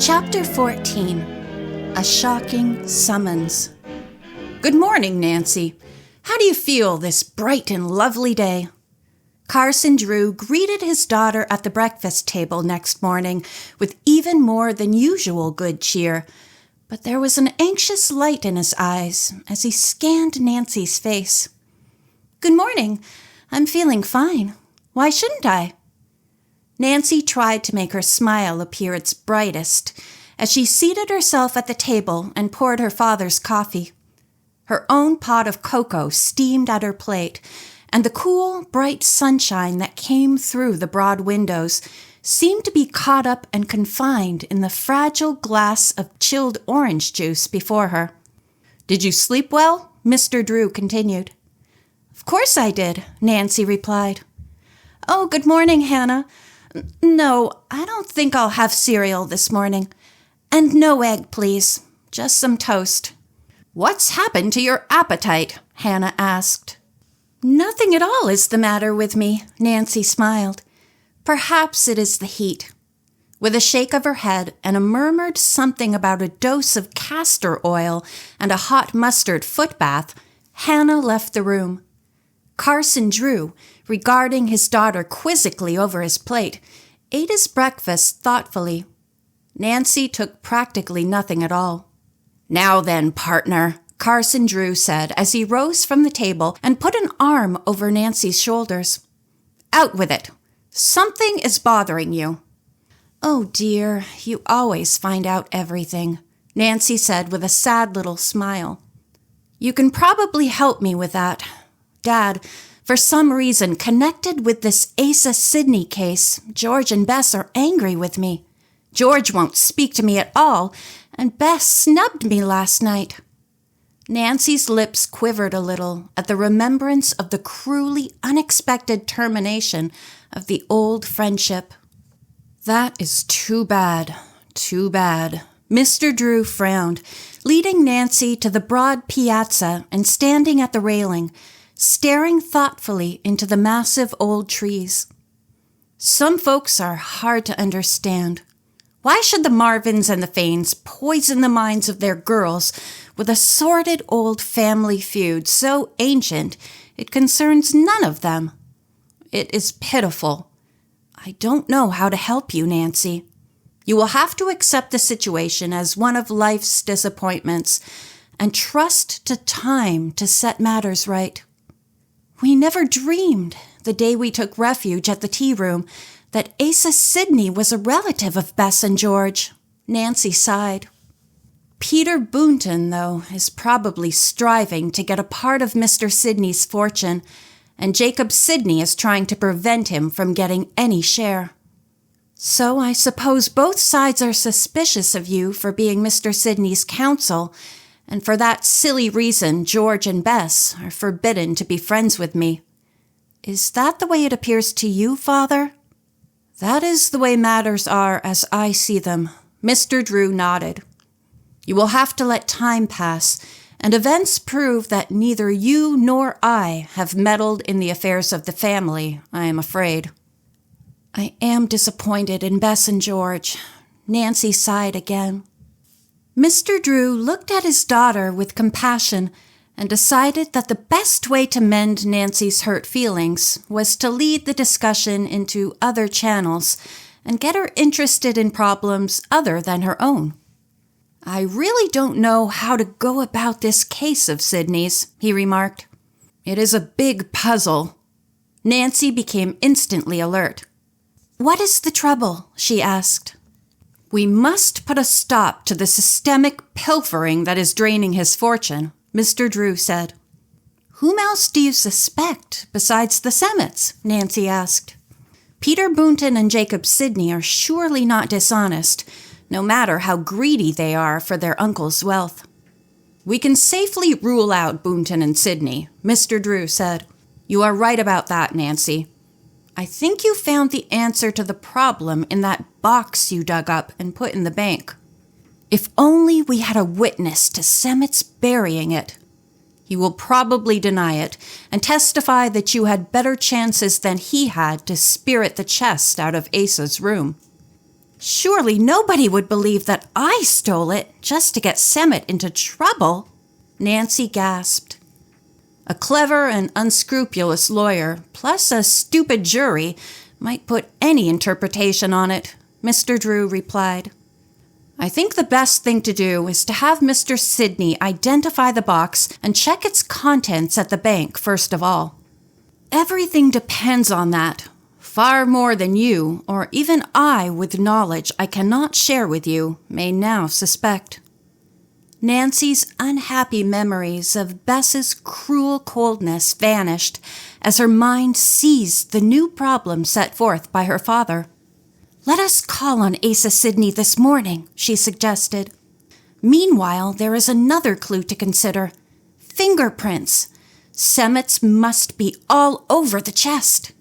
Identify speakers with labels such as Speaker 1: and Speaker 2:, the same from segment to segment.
Speaker 1: Chapter 14. A Shocking Summons. Good morning, Nancy. How do you feel this bright and lovely day? Carson Drew greeted his daughter at the breakfast table next morning with even more than usual good cheer, but there was an anxious light in his eyes as he scanned Nancy's face. Good morning. I'm feeling fine. Why shouldn't I? Nancy tried to make her smile appear its brightest as she seated herself at the table and poured her father's coffee. Her own pot of cocoa steamed at her plate, and the cool, bright sunshine that came through the broad windows seemed to be caught up and confined in the fragile glass of chilled orange juice before her. Did you sleep well? Mr. Drew continued. Of course I did, Nancy replied. Oh, good morning, Hannah. No, I don't think I'll have cereal this morning. And no egg, please. Just some toast. What's happened to your appetite? Hannah asked. Nothing at all is the matter with me, Nancy smiled. Perhaps it is the heat. With a shake of her head and a murmured something about a dose of castor oil and a hot mustard foot bath, Hannah left the room. Carson Drew, regarding his daughter quizzically over his plate, ate his breakfast thoughtfully. Nancy took practically nothing at all. Now then, partner, Carson Drew said as he rose from the table and put an arm over Nancy's shoulders. Out with it. Something is bothering you. Oh dear, you always find out everything, Nancy said with a sad little smile. You can probably help me with that. Dad, for some reason connected with this Asa Sidney case, George and Bess are angry with me. George won't speak to me at all, and Bess snubbed me last night. Nancy's lips quivered a little at the remembrance of the cruelly unexpected termination of the old friendship. That is too bad, too bad. Mr. Drew frowned, leading Nancy to the broad piazza and standing at the railing, staring thoughtfully into the massive old trees. Some folks are hard to understand. Why should the Marvins and the Fanes poison the minds of their girls with a sordid old family feud so ancient it concerns none of them? It is pitiful. I don't know how to help you, Nancy. You will have to accept the situation as one of life's disappointments and trust to time to set matters right. We never dreamed, the day we took refuge at the tea room, that Asa Sidney was a relative of Bess and George. Nancy sighed. Peter Boonton, though, is probably striving to get a part of Mr. Sidney's fortune, and Jacob Sidney is trying to prevent him from getting any share. So I suppose both sides are suspicious of you for being Mr. Sidney's counsel, and for that silly reason George and Bess are forbidden to be friends with me. Is that the way it appears to you, Father? That is the way matters are as I see them, Mr. Drew nodded. You will have to let time pass, and events prove that neither you nor I have meddled in the affairs of the family, I am afraid. I am disappointed in Bess and George. Nancy sighed again. Mr. Drew looked at his daughter with compassion and decided that the best way to mend Nancy's hurt feelings was to lead the discussion into other channels and get her interested in problems other than her own. I really don't know how to go about this case of Sidney's, he remarked. It is a big puzzle. Nancy became instantly alert. What is the trouble? She asked. We must put a stop to the systemic pilfering that is draining his fortune, Mr. Drew said. Whom else do you suspect besides the Semets? Nancy asked. Peter Boonton and Jacob Sidney are surely not dishonest, no matter how greedy they are for their uncle's wealth. We can safely rule out Boonton and Sidney, Mr. Drew said. You are right about that, Nancy. I think you found the answer to the problem in that box you dug up and put in the bank. If only we had a witness to Semets burying it. He will probably deny it and testify that you had better chances than he had to spirit the chest out of Asa's room. Surely nobody would believe that I stole it just to get Semet into trouble, Nancy gasped. A clever and unscrupulous lawyer, plus a stupid jury, might put any interpretation on it, Mr. Drew replied. I think the best thing to do is to have Mr. Sidney identify the box and check its contents at the bank first of all. Everything depends on that, far more than you, or even I with knowledge I cannot share with you, may now suspect. Nancy's unhappy memories of Bess's cruel coldness vanished as her mind seized the new problem set forth by her father. Let us call on Asa Sidney this morning, she suggested. Meanwhile, there is another clue to consider. Fingerprints. Semet's must be all over the chest.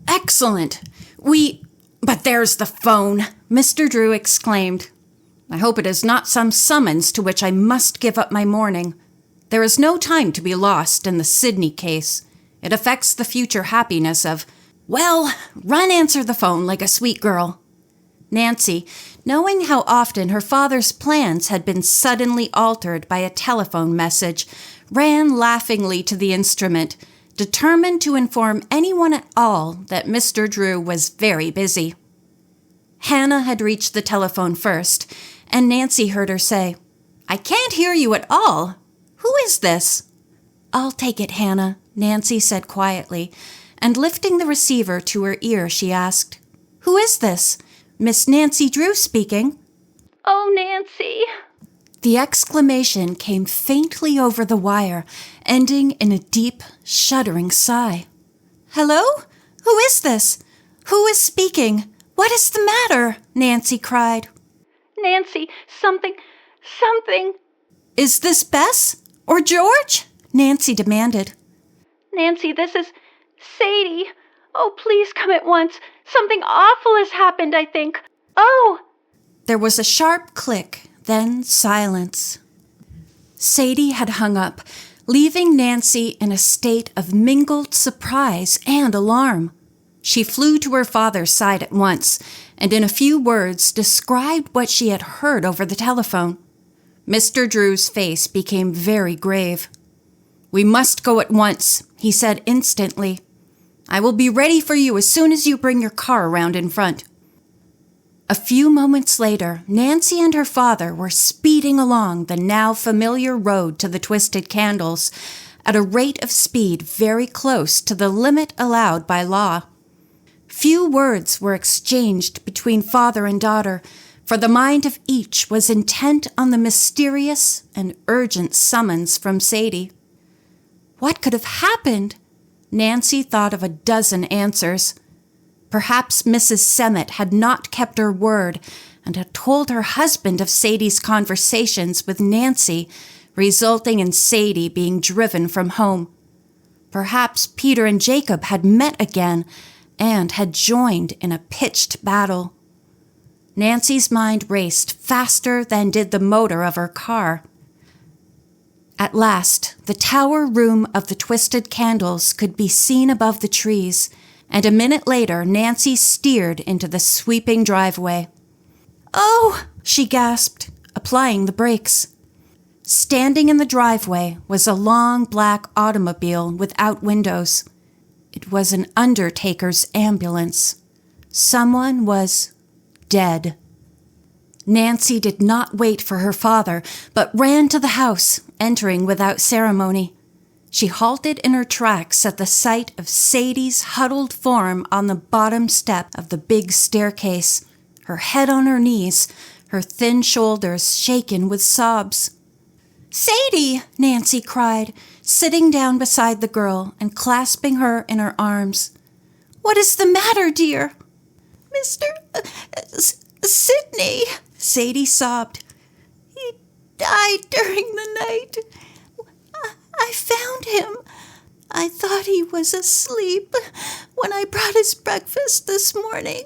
Speaker 1: Excellent. But there's the phone, Mr. Drew exclaimed. I hope it is not some summons to which I must give up my morning. There is no time to be lost in the Sidney case. It affects the future happiness of... Well, run answer the phone like a sweet girl. Nancy, knowing how often her father's plans had been suddenly altered by a telephone message, ran laughingly to the instrument, determined to inform anyone at all that Mr. Drew was very busy. Hannah had reached the telephone first, and Nancy heard her say, I can't hear you at all. Who is this? I'll take it, Hannah, Nancy said quietly, and lifting the receiver to her ear, she asked, Who is this? Miss Nancy Drew speaking.
Speaker 2: Oh, Nancy.
Speaker 1: The exclamation came faintly over the wire, ending in a deep, shuddering sigh. Hello? Who is this? Who is speaking? What is the matter? Nancy cried.
Speaker 2: Nancy, something.
Speaker 1: Is this Bess or George? Nancy demanded.
Speaker 2: Nancy, this is Sadie. Oh, please come at once. Something awful has happened, I think. Oh!
Speaker 1: There was a sharp click, then silence. Sadie had hung up, leaving Nancy in a state of mingled surprise and alarm. She flew to her father's side at once, and in a few words described what she had heard over the telephone. Mr. Drew's face became very grave. We must go at once, he said instantly. I will be ready for you as soon as you bring your car around in front. A few moments later, Nancy and her father were speeding along the now familiar road to the Twisted Candles at a rate of speed very close to the limit allowed by law. Few words were exchanged between father and daughter, for the mind of each was intent on the mysterious and urgent summons from Sadie. What could have happened? Nancy thought of a dozen answers. Perhaps Mrs. Semet had not kept her word and had told her husband of Sadie's conversations with Nancy, resulting in Sadie being driven from home. Perhaps Peter and Jacob had met again and had joined in a pitched battle. Nancy's mind raced faster than did the motor of her car. At last, the tower room of the Twisted Candles could be seen above the trees, and a minute later Nancy steered into the sweeping driveway. Oh, she gasped, applying the brakes. Standing in the driveway was a long black automobile without windows. It was an undertaker's ambulance. Someone was dead. Nancy did not wait for her father, but ran to the house, entering without ceremony. She halted in her tracks at the sight of Sadie's huddled form on the bottom step of the big staircase, her head on her knees, her thin shoulders shaken with sobs. Sadie, Nancy cried, sitting down beside the girl and clasping her in her arms. What is the matter, dear? Mr. Sidney, Sadie sobbed. He died during the night. I found him. I thought he was asleep when I brought his breakfast this morning.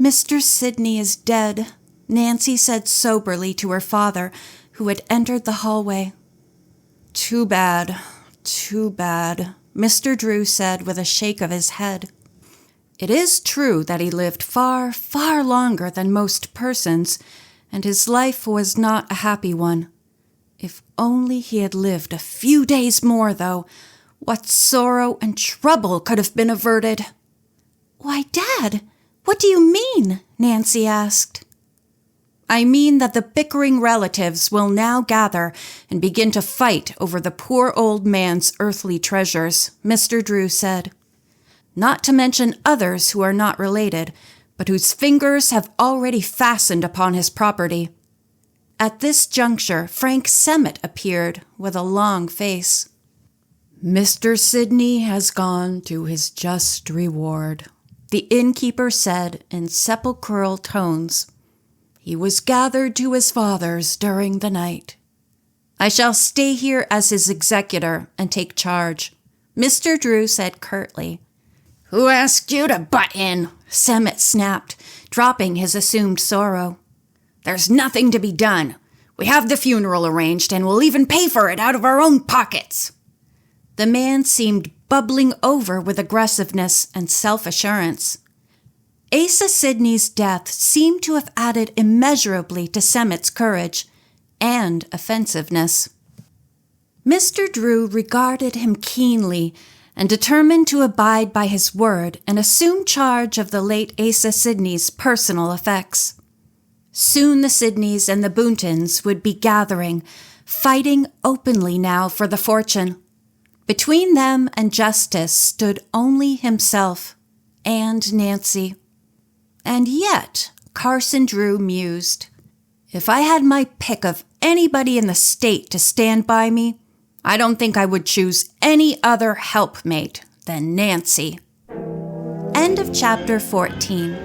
Speaker 1: Mr. Sidney is dead, Nancy said soberly to her father, who had entered the hallway. Too bad, Mr. Drew said with a shake of his head. It is true that he lived far, far longer than most persons, and his life was not a happy one. If only he had lived a few days more, though, what sorrow and trouble could have been averted.
Speaker 2: "Why, Dad, what do you mean?" Nancy asked.
Speaker 1: "I mean that the bickering relatives will now gather and begin to fight over the poor old man's earthly treasures," Mr. Drew said. "Not to mention others who are not related, but whose fingers have already fastened upon his property." At this juncture, Frank Semmet appeared with a long face. "Mr. Sidney has gone to his just reward," the innkeeper said in sepulchral tones. "He was gathered to his fathers during the night. I shall stay here as his executor and take charge," Mr. Drew said curtly.
Speaker 3: "Who asked you to butt in?"
Speaker 1: Semmet snapped, dropping his assumed sorrow.
Speaker 3: "There's nothing to be done. We have the funeral arranged, and we'll even pay for it out of our own pockets."
Speaker 1: The man seemed bubbling over with aggressiveness and self-assurance. Asa Sidney's death seemed to have added immeasurably to Semmet's courage and offensiveness. Mr. Drew regarded him keenly and determined to abide by his word and assume charge of the late Asa Sidney's personal effects. Soon the Sidneys and the Boontons would be gathering, fighting openly now for the fortune. Between them and justice stood only himself and Nancy. And yet, Carson Drew mused, if I had my pick of anybody in the state to stand by me, I don't think I would choose any other helpmate than Nancy. End of chapter 14.